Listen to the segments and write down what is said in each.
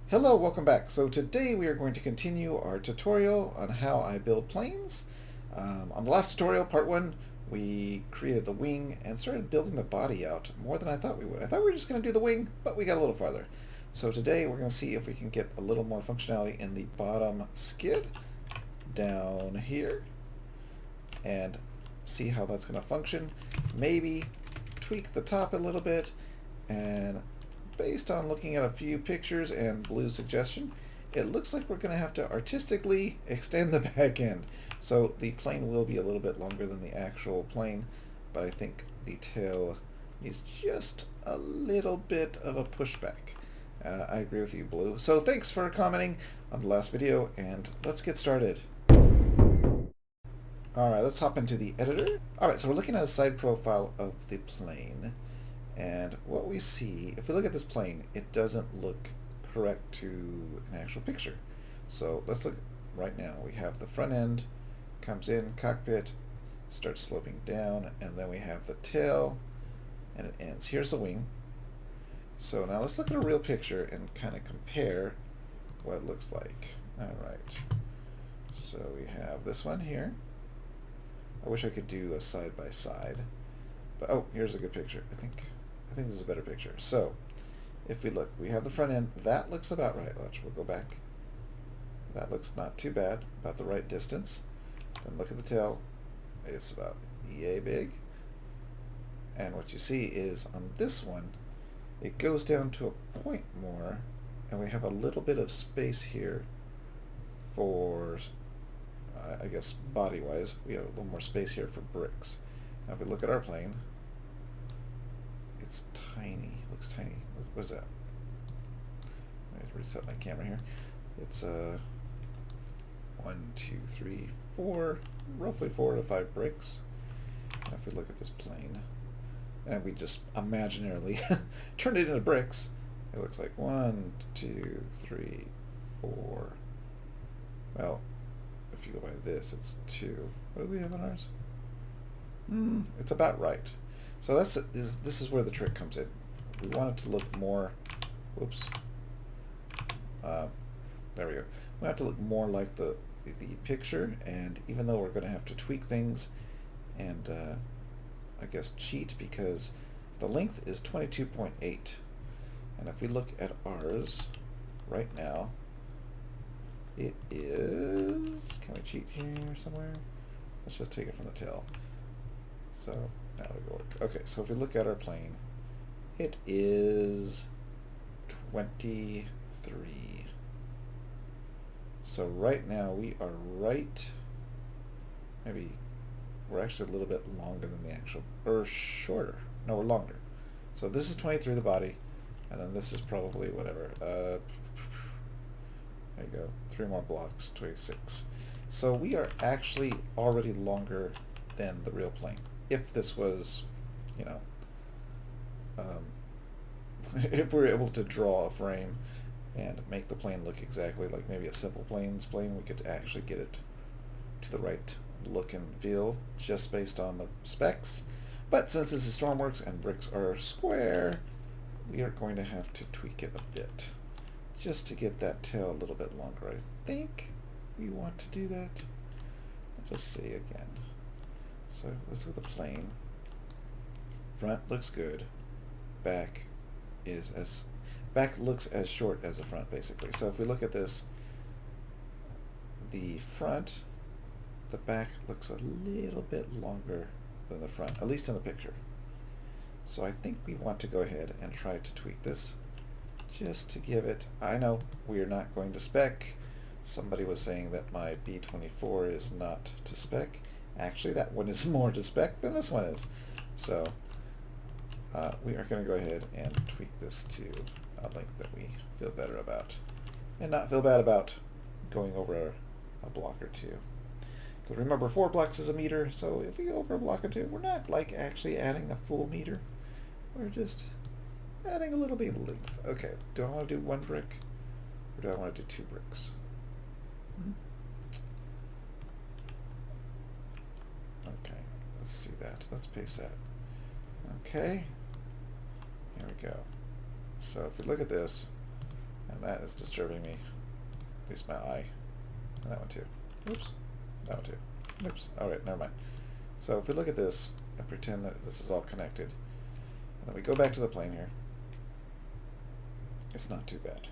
Hello, welcome back. So today we are going to continue our tutorial on how I build planes. On the last tutorial, part 1, we created the wing and started building the body out more than I thought we would. I thought we were just going to do the wing, but we got a little farther. So today we're going to see if we can get a little more functionality in the bottom skid down here and see how that's going to function. Maybe tweak the top a little bit, and based on looking at a few pictures and Blue's suggestion, it looks like we're going to have to artistically extend the back end. So the plane will be a little bit longer than the actual plane, but I think the tail needs just a little bit of a pushback. I agree with you, Blue. So thanks for commenting on the last video, and let's get started. Alright, let's hop into the editor. Alright, so we're looking at a side profile of the plane. And what we see, if we look at this plane, it doesn't look correct to an actual picture. So let's look right now. We have the front end, comes in, cockpit, starts sloping down, and then we have the tail, and it ends. Here's the wing. So now let's look at a real picture and kind of compare what it looks like. Alright, so we have this one here. I wish I could do a side by side, but oh, here's a good picture. I think this is a better picture. So if we look, we have the front end. That looks about right. Watch, we'll go back. That looks not too bad, about the right distance. Then look at the tail. It's about yay big. And what you see is on this one, it goes down to a point more, and we have a little bit of space here for, I guess, body-wise, we have a little more space here for bricks. Now if we look at our plane, it's tiny. It looks tiny. What is that? Let me reset my camera here. It's 1, 2, 3, 4, roughly 4 to 5 bricks. Now if we look at this plane, and we just imaginarily turn it into bricks, it looks like 1, 2, 3, 4. Well, if you go by this, it's 2. What do we have on ours? It's about right. So this is where the trick comes in. We want it to look more, whoops, there we go. We want it to look more like the picture, and even though we're going to have to tweak things and I guess cheat, because the length is 22.8, and if we look at ours right now, it is, can we cheat here somewhere? Let's just take it from the tail. So now we go. Okay, so if we look at our plane, it is 23. So right now we are right, maybe we're actually a little bit longer than the actual, or shorter. No, we're longer. So this is 23, the body, and then this is probably whatever. There you go. 3 more blocks, 26. So we are actually already longer than the real plane. If this was, you know, if we were able to draw a frame and make the plane look exactly like maybe a simple planes plane, we could actually get it to the right look and feel just based on the specs. But since this is Stormworks and bricks are square, we are going to have to tweak it a bit just to get that tail a little bit longer. I think we want to do that. Let's see again. So let's look at the plane. Front looks good. Back looks as short as the front, basically. So if we look at this, the front, the back looks a little bit longer than the front, at least in the picture. So I think we want to go ahead and try to tweak this just to give it, I know we are not going to spec. Somebody was saying that my B24 is not to spec. Actually, that one is more to spec than this one is. So we are going to go ahead and tweak this to a length that we feel better about, and not feel bad about going over a block or two. Because remember, 4 blocks is a meter, so if we go over a block or two, we're not like actually adding a full meter. We're just adding a little bit of length. Okay, do I want to do 1 brick, or do I want to do 2 bricks? Okay, let's see that. Let's paste that. Okay, here we go. So if we look at this, And that is disturbing me. At least my eye. And that one too. Oops. That one too. Oops. Alright, never mind. So if we look at this and pretend that this is all connected, and then we go back to the plane here, it's not too bad.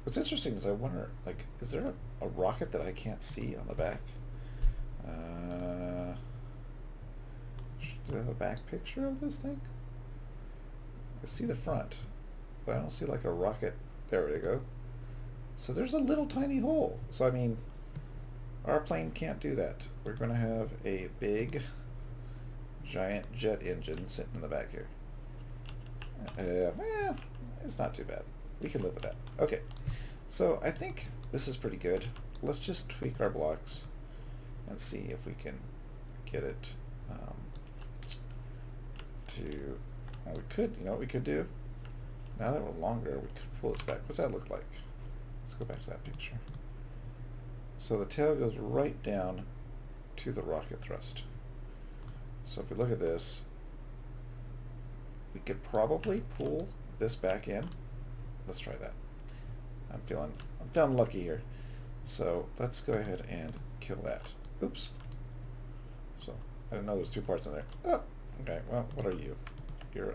What's interesting is I wonder, like, is there a rocket that I can't see on the back? Do I have a back picture of this thing? I see the front, but I don't see like a rocket. There we go. So there's a little tiny hole. So I mean, our plane can't do that. We're going to have a big, giant jet engine sitting in the back here. It's not too bad. We can live with that. Okay, so I think this is pretty good. Let's just tweak our blocks and see if we can get it to... Well, we could, you know what we could do? Now that we're longer, we could pull this back. What's that look like? Let's go back to that picture. So the tail goes right down to the rocket thrust. So if we look at this, we could probably pull this back in. Let's try that. I'm feeling lucky here. So let's go ahead and kill that. Oops. So I didn't know there was two parts in there. Oh, okay. Well, what are you? You're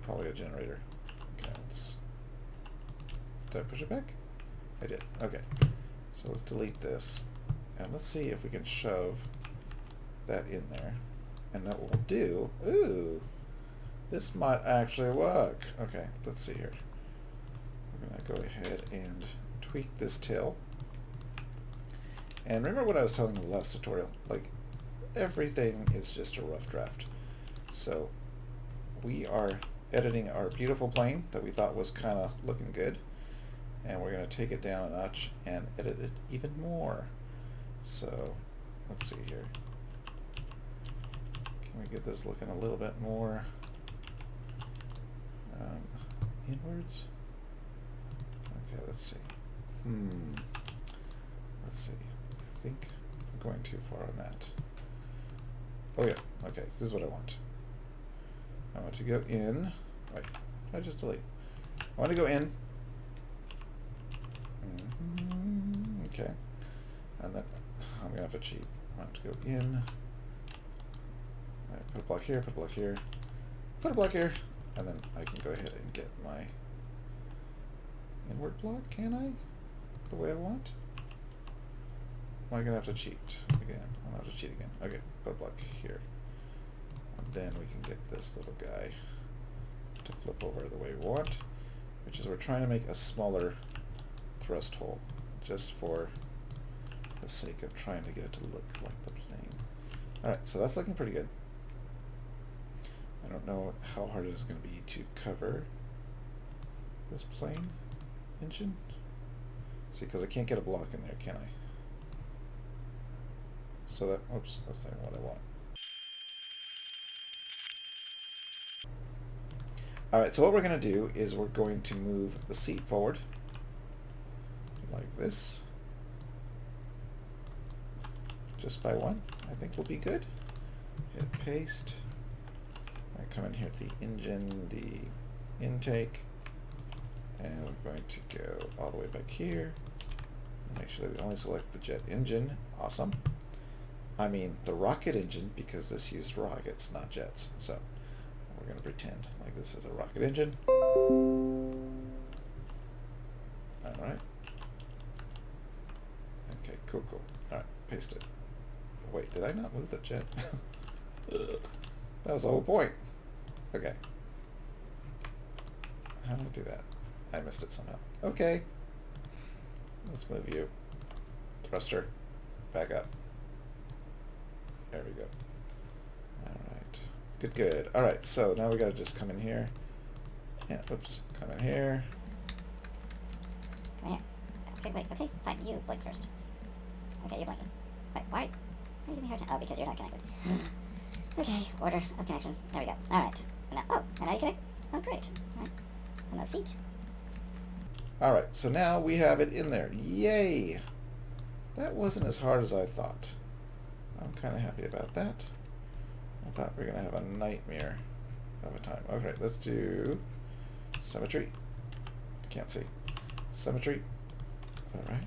probably a generator. Okay, did I push it back? I did. Okay. So let's delete this, and let's see if we can shove that in there. And that will do. Ooh, this might actually work. Okay, let's see here. We're gonna go ahead and tweak this tail. And remember what I was telling you in the last tutorial, like everything is just a rough draft. So we are editing our beautiful plane that we thought was kind of looking good, and we're going to take it down a notch and edit it even more. So let's see here. Can we get this looking a little bit more inwards? Okay, let's see. Let's see. I think I'm going too far on that. Oh yeah, okay, this is what I want. I want to go in. Wait, I just delete. I want to go in. Okay. And then I'm going to have to cheat. I want to go in. Right, put a block here, put a block here, put a block here, and then I can go ahead and get my inward block, can I? The way I want? Am I going to have to cheat again? I'm going to have to cheat again. Okay, put a block here. And then we can get this little guy to flip over the way we want, which is we're trying to make a smaller thrust hole, just for the sake of trying to get it to look like the plane. Alright, so that's looking pretty good. I don't know how hard it is going to be to cover this plane engine. See, because I can't get a block in there, can I? So that, oops, that's not what I want. Alright, so what we're going to do is we're going to move the seat forward like this. Just by one, I think will be good. Hit paste. I come in here to the engine, the intake, and we're going to go all the way back here. Make sure that we only select the jet engine. Awesome. I mean the rocket engine, because this used rockets, not jets. So we're going to pretend like this is a rocket engine. Alright. Okay, cool. Alright, paste it. Wait, did I not move the jet? That was the whole point. Okay. How do I do that? I missed it somehow. Okay. Let's move you. Thruster. Back up. There we go. Alright. Good. Alright, so now we gotta just come in here. Yeah, oops. Come in here. Come here. Okay, wait, okay, fine. You blink first. Okay, you're blinking. Wait, why are you giving me a hard time? Oh, because you're not connected. Okay, order of connection. There we go. Alright. And now you connect? Oh, great. Alright. And the seat. Alright, so now we have it in there. Yay! That wasn't as hard as I thought. I'm kind of happy about that. I thought we were going to have a nightmare of a time. Okay, let's do Symmetry. Can't see. Symmetry. Is that right?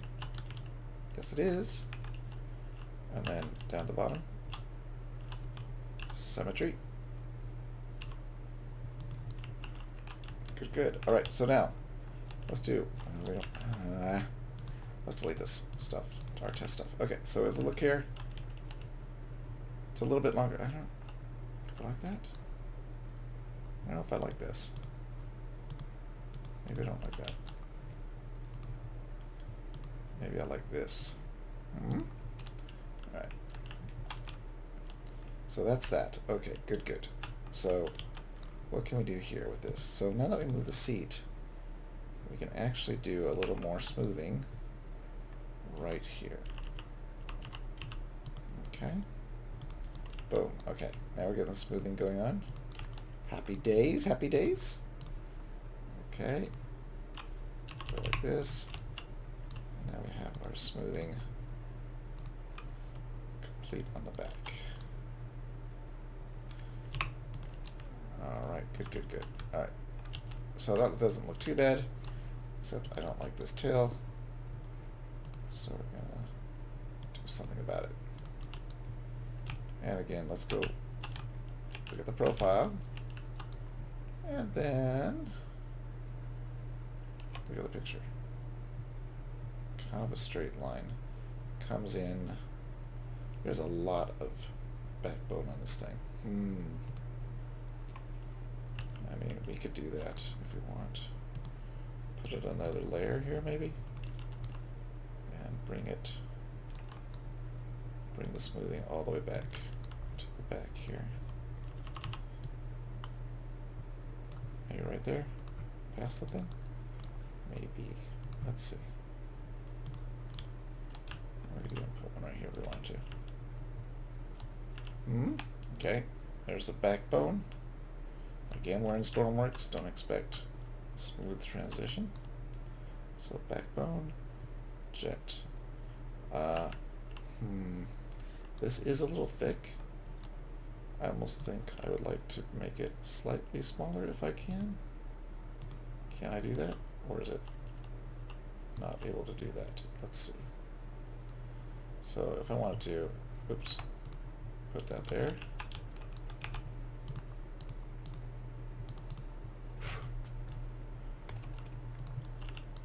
Yes, it is. And then down the bottom. Symmetry. Good, good. All right, so now let's do. Let's delete this stuff, our test stuff. Okay, so if we look here, it's a little bit longer. Do I like that? I don't know if I like this. Maybe I don't like that. Maybe I like this. Alright. So that's that. Okay, good, good. So what can we do here with this? So now that we move the seat, we can actually do a little more smoothing right here. Okay. Boom. Okay. Now we're getting the smoothing going on. Happy days, happy days. Okay. Go like this. And now we have our smoothing complete on the back. Alright, good, good, good. Alright. So that doesn't look too bad, except I don't like this tail. So we're gonna do something about it. And again, let's go look at the profile. And then look at the picture. Kind of a straight line. Comes in. There's a lot of backbone on this thing. I mean, we could do that if we want. Put it another layer here, maybe. And bring the smoothing all the way back to the back here. Are you right there? Past the thing? Maybe. Let's see. We can put one right here if we want to. Okay. There's the backbone. Again, we're in Stormworks. Don't expect smooth transition. So backbone, jet. This is a little thick. I almost think I would like to make it slightly smaller if I can. Can I do that? Or is it not able to do that? Let's see. So if I wanted to, oops, put that there.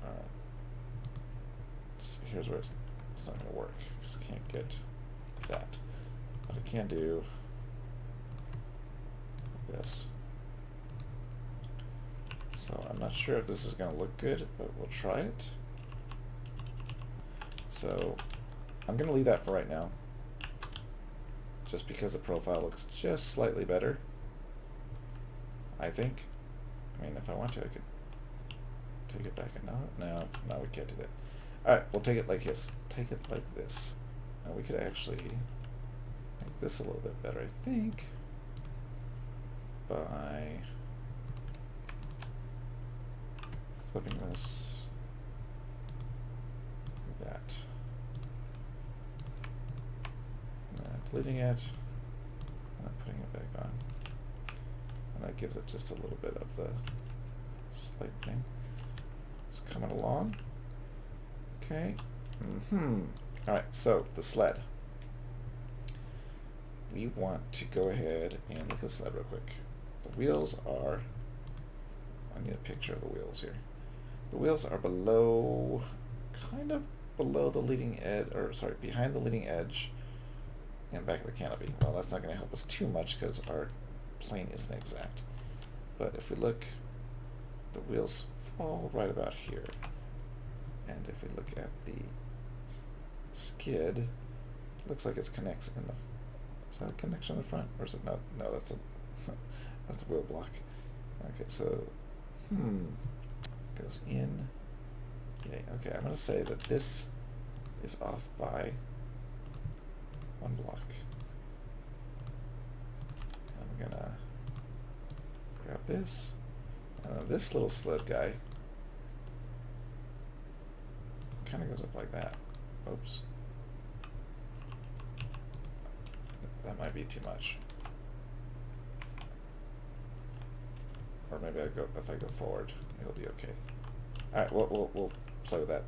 Alright. So here's where it's not going to work, because I can't get that. But I can do this. So I'm not sure if this is going to look good, but we'll try it. So I'm going to leave that for right now, just because the profile looks just slightly better, I think. I mean, if I want to, I could take it back. And no, we can't do that. Alright, we'll take it like this. Take it like this. Now we could actually make this a little bit better, I think, by flipping this like that. And then deleting it, and then putting it back on. And that gives it just a little bit of the slight thing. It's coming along. Okay. Alright, so the sled. We want to go ahead and look at the sled real quick. The wheels are, I need a picture of the wheels here. The wheels are below, kind of below the leading edge, or sorry, behind the leading edge and back of the canopy. Well, that's not going to help us too much because our plane isn't exact. But if we look, the wheels fall right about here. And if we look at the skid, it looks like it connects in the, is that a connection in the front? Or is it not? No, that's a that's a wheel block. Okay, so goes in. Yay. Okay, I'm going to say that this is off by one block. I'm going to grab this. This little sled guy kind of goes up like that. Oops. That might be too much. Or maybe if I go forward, it'll be okay. All right, we'll play with that.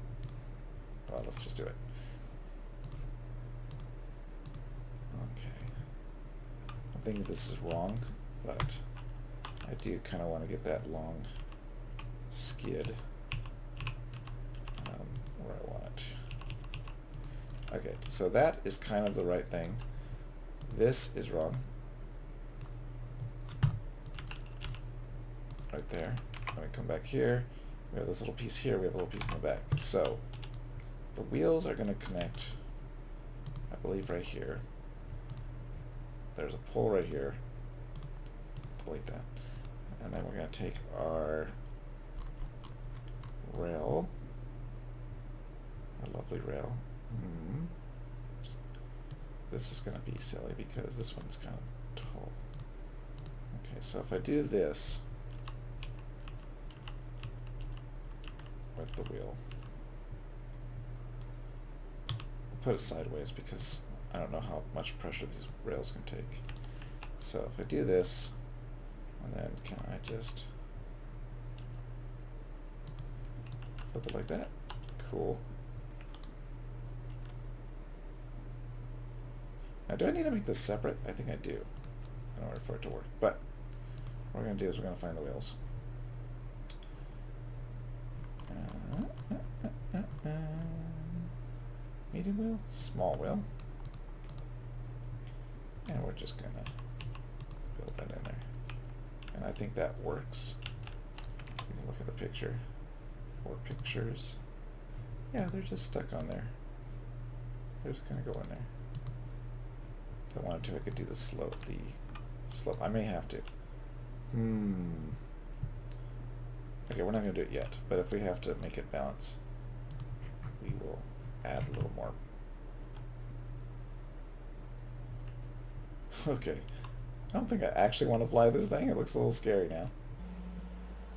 Well, let's just do it. Okay. I'm thinking this is wrong, but I do kind of want to get that long skid where I want it. Okay, so that is kind of the right thing. This is wrong. Right there. When we come back here, we have this little piece here, we have a little piece in the back. So the wheels are going to connect, I believe, right here. There's a pull right here. Delete that. And then we're going to take our rail, our lovely rail. This is going to be silly because this one's kind of tall. Okay, so if I do this with the wheel, I'll put it sideways because I don't know how much pressure these rails can take. So if I do this, and then can I just flip it like that? Cool. Now, do I need to make this separate? I think I do, in order for it to work. But what we're going to do is we're going to find the wheels. Medium wheel, small wheel. And we're just going to build that in there. And I think that works. You can look at the picture. 4 pictures. Yeah, they're just stuck on there. They're just going to go in there. If I wanted to, I could do the slope. I may have to. Okay, we're not going to do it yet, but if we have to make it balance, we will add a little more. Okay. I don't think I actually want to fly this thing. It looks a little scary now.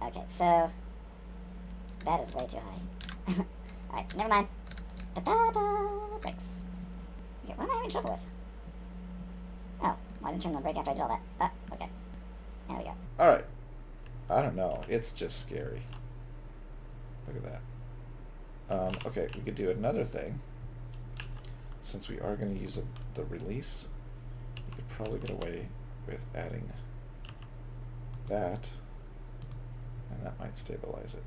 Okay, so that is way too high. Alright, never mind. Da-da-da! Brakes. Okay, what am I having trouble with? Oh, well, I didn't turn the brake after I did all that. Ah, okay. There we go. Alright. I don't know. It's just scary. Look at that. Okay, we could do another thing. Since we are going to use the release, we could probably get away with adding that, and that might stabilize it.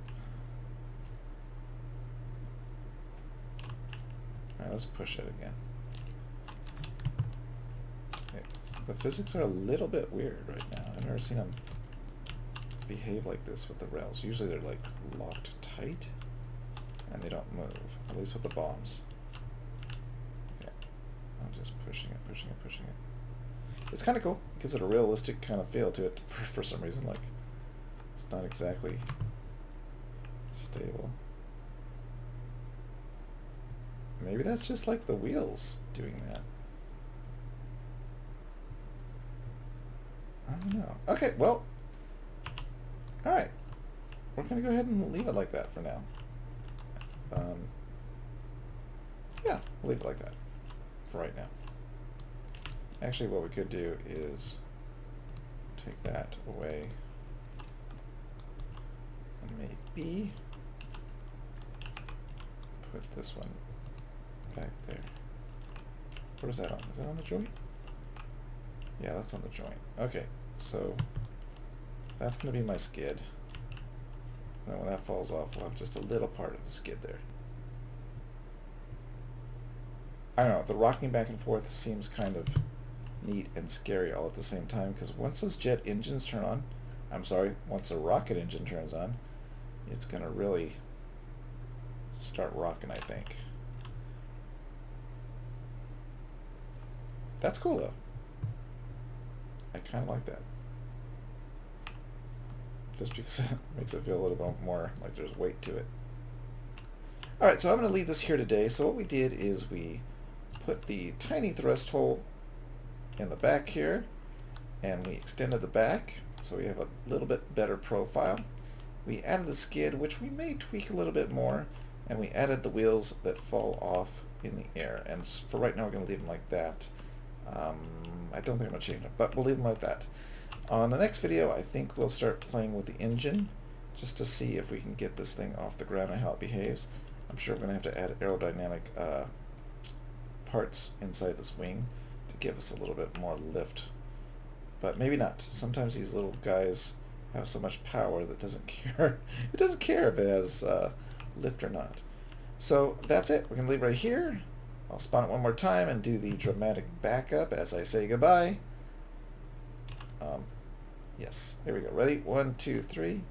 Alright, let's push it again. Okay. The physics are a little bit weird right now. I've never seen them behave like this with the rails. Usually they're like locked tight and they don't move, at least with the bombs. Okay. I'm just pushing it. It's kind of cool. It gives it a realistic kind of feel to it for some reason. Like, it's not exactly stable. Maybe that's just like the wheels doing that. I don't know. Okay, well, alright. We're going to go ahead and leave it like that for now. Yeah, we'll leave it like that for right now. Actually, what we could do is take that away and maybe put this one back there. What is that on? Is that on the joint? Yeah, that's on the joint. Okay, so that's going to be my skid. And then when that falls off, we'll have just a little part of the skid there. I don't know, the rocking back and forth seems kind of neat and scary all at the same time, because once those jet engines turn on, once the rocket engine turns on, it's going to really start rocking, I think. That's cool, though. I kind of like that. Just because it makes it feel a little bit more like there's weight to it. Alright, so I'm going to leave this here today. So what we did is we put the tiny thrust hole in the back here, and we extended the back, so we have a little bit better profile. We added the skid, which we may tweak a little bit more, and we added the wheels that fall off in the air. And for right now, we're going to leave them like that. I don't think I'm going to change them, but we'll leave them like that. On the next video, I think we'll start playing with the engine just to see if we can get this thing off the ground and how it behaves. I'm sure we're going to have to add aerodynamic parts inside this wing to give us a little bit more lift. But maybe not. Sometimes these little guys have so much power that doesn't care. It doesn't care if it has lift or not. So that's it. We're going to leave right here. I'll spawn it one more time and do the dramatic backup as I say goodbye. Yes, here we go. Ready? 1, 2, 3.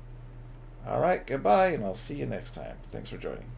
All right, goodbye, and I'll see you next time. Thanks for joining.